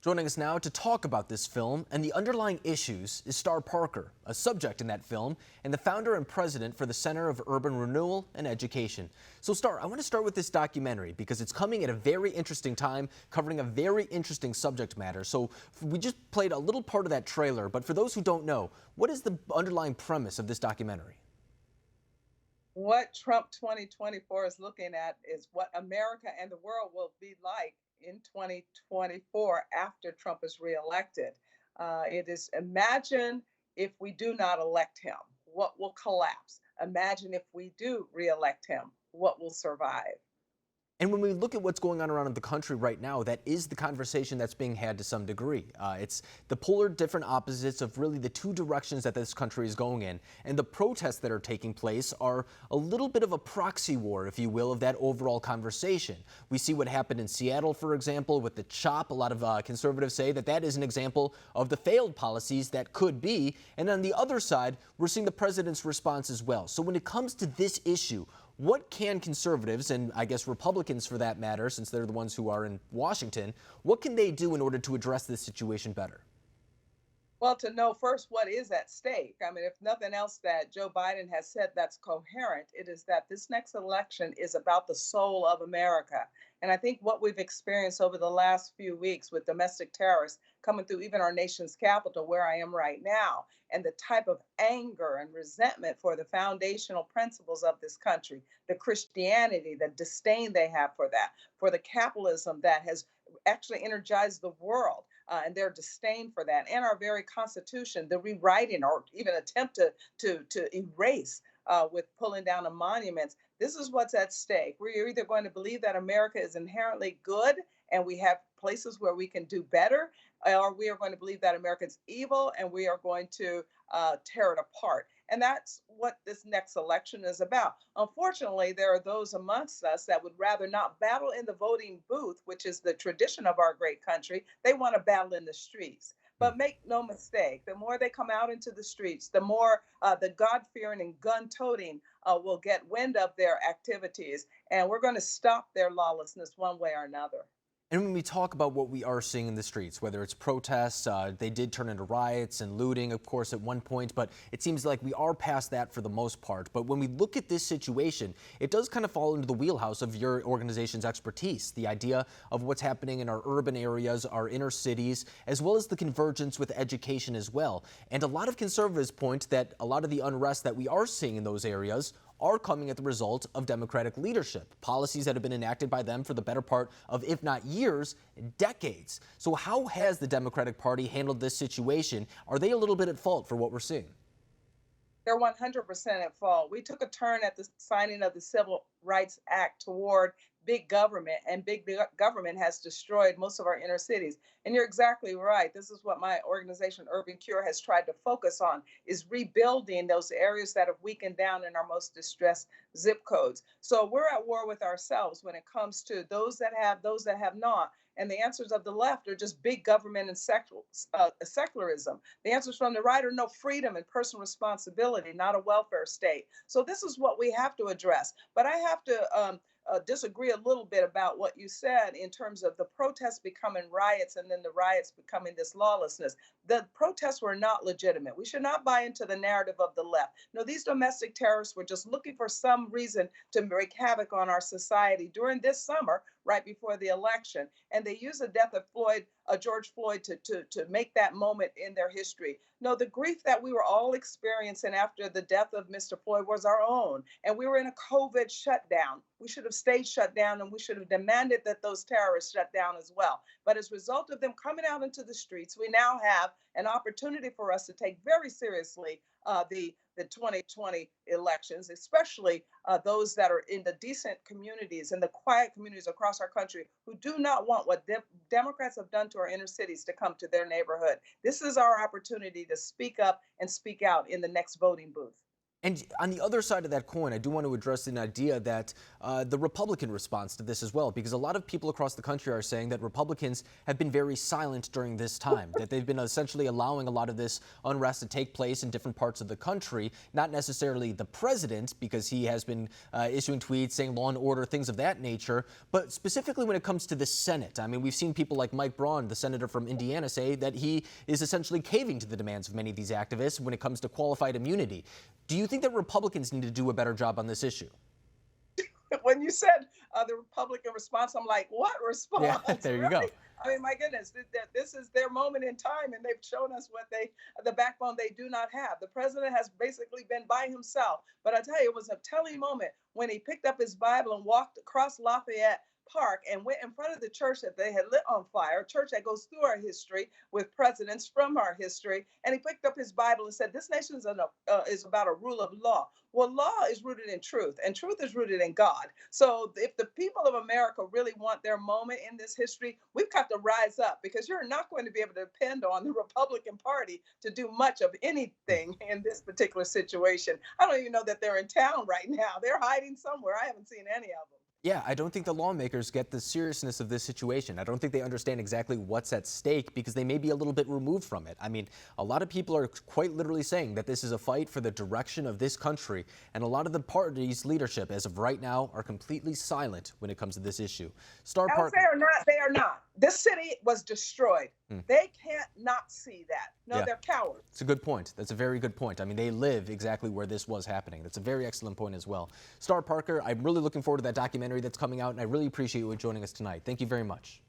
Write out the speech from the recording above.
Joining us now to talk about this film and the underlying issues is Star Parker, a subject in that film and the founder and president for the Center of Urban Renewal and Education. So Star, I want to start with this documentary because it's coming at a very interesting time, covering a very interesting subject matter. So we just played a little part of that trailer, but for those who don't know, what is the underlying premise of this documentary? What Trump 2024 is looking at is what America and the world will be like in 2024 after Trump is reelected. It is imagine if we do not elect him, what will collapse? Imagine if we do reelect him, what will survive? And when we look at what's going on around the country right now, that is the conversation that's being had to some degree. It's the polar different opposites of really the two directions that this country is going in. And the protests that are taking place are a little bit of a proxy war, if you will, of that overall conversation. We see what happened in Seattle, for example, with the CHOP. A lot of conservatives say that that is an example of the failed policies that could be. And on the other side, we're seeing the president's response as well. So when it comes to this issue, what can conservatives, and I guess Republicans for that matter, since they're the ones who are in Washington, what can they do in order to address this situation better? Well, to know first what is at stake. I mean, if nothing else that Joe Biden has said that's coherent, it is that this next election is about the soul of America. And I think what we've experienced over the last few weeks with domestic terrorists coming through even our nation's capital, where I am right now, and the type of anger and resentment for the foundational principles of this country, the Christianity, the disdain they have for that, for the capitalism that has actually energized the world and their disdain for that, and our very Constitution, the rewriting or even attempt to erase with pulling down of monuments. This is what's at stake. We're either going to believe that America is inherently good and we have places where we can do better, or we are going to believe that America is evil and we are going to tear it apart. And that's what this next election is about. Unfortunately, there are those amongst us that would rather not battle in the voting booth, which is the tradition of our great country. They want to battle in the streets. But make no mistake, the more they come out into the streets, the more the God-fearing and gun-toting will get wind of their activities. And we're going to stop their lawlessness one way or another. And when we talk about what we are seeing in the streets, whether it's protests, they did turn into riots and looting, of course, at one point, but it seems like we are past that for the most part. But when we look at this situation, it does kind of fall into the wheelhouse of your organization's expertise, the idea of what's happening in our urban areas, our inner cities, as well as the convergence with education as well. And a lot of conservatives point that a lot of the unrest that we are seeing in those areas are coming at the result of Democratic leadership, policies that have been enacted by them for the better part of, if not years, decades. So how has the Democratic Party handled this situation? Are they a little bit at fault for what we're seeing? They're 100% at fault. We took a turn at the signing of the Civil Rights Act toward big government, and big government has destroyed most of our inner cities. And you're exactly right. This is what my organization, Urban Cure, has tried to focus on, is rebuilding those areas that have weakened down in our most distressed zip codes. So we're at war with ourselves when it comes to those that have not. And the answers of the left are just big government and secularism. The answers from the right are no freedom and personal responsibility, not a welfare state. So this is what we have to address. But I have to disagree a little bit about what you said in terms of the protests becoming riots and then the riots becoming this lawlessness. The protests were not legitimate. We should not buy into the narrative of the left. No, these domestic terrorists were just looking for some reason to wreak havoc on our society during this summer, right before the election. And they used the death of George Floyd to make that moment in their history. No, the grief that we were all experiencing after the death of Mr. Floyd was our own. And we were in a COVID shutdown. We should have stayed shut down, and we should have demanded that those terrorists shut down as well. But as a result of them coming out into the streets, we now have an opportunity for us to take very seriously the 2020 elections, especially those that are in the decent communities and the quiet communities across our country who do not want what Democrats have done to our inner cities to come to their neighborhood. This is our opportunity to speak up and speak out in the next voting booth. And on the other side of that coin, I do want to address an idea that the Republican response to this as well, because a lot of people across the country are saying that Republicans have been very silent during this time, that they've been essentially allowing a lot of this unrest to take place in different parts of the country, not necessarily the president, because he has been issuing tweets saying law and order, things of that nature, but specifically when it comes to the Senate. I mean, we've seen people like Mike Braun, the senator from Indiana, say that he is essentially caving to the demands of many of these activists when it comes to qualified immunity. Do you think that Republicans need to do a better job on this issue? When you said the Republican response, I'm like, what response? Yeah, there you go. Really? I mean, my goodness, this is their moment in time, and they've shown us the backbone they do not have. The president has basically been by himself. But I tell you, it was a telling moment when he picked up his Bible and walked across Lafayette Park and went in front of the church that they had lit on fire, a church that goes through our history with presidents from our history. And he picked up his Bible and said, this nation is about a rule of law. Well, law is rooted in truth, and truth is rooted in God. So if the people of America really want their moment in this history, we've got to rise up, because you're not going to be able to depend on the Republican Party to do much of anything in this particular situation. I don't even know that they're in town right now. They're hiding somewhere. I haven't seen any of them. Yeah, I don't think the lawmakers get the seriousness of this situation. I don't think they understand exactly what's at stake because they may be a little bit removed from it. I mean, a lot of people are quite literally saying that this is a fight for the direction of this country, and a lot of the party's leadership, as of right now, are completely silent when it comes to this issue. Else they are not. They are not. This city was destroyed. They can't not see that. No, yeah. They're cowards. It's a good point. That's a very good point. I mean, they live exactly where this was happening. That's a very excellent point as well. Star Parker, I'm really looking forward to that documentary that's coming out, and I really appreciate you joining us tonight. Thank you very much.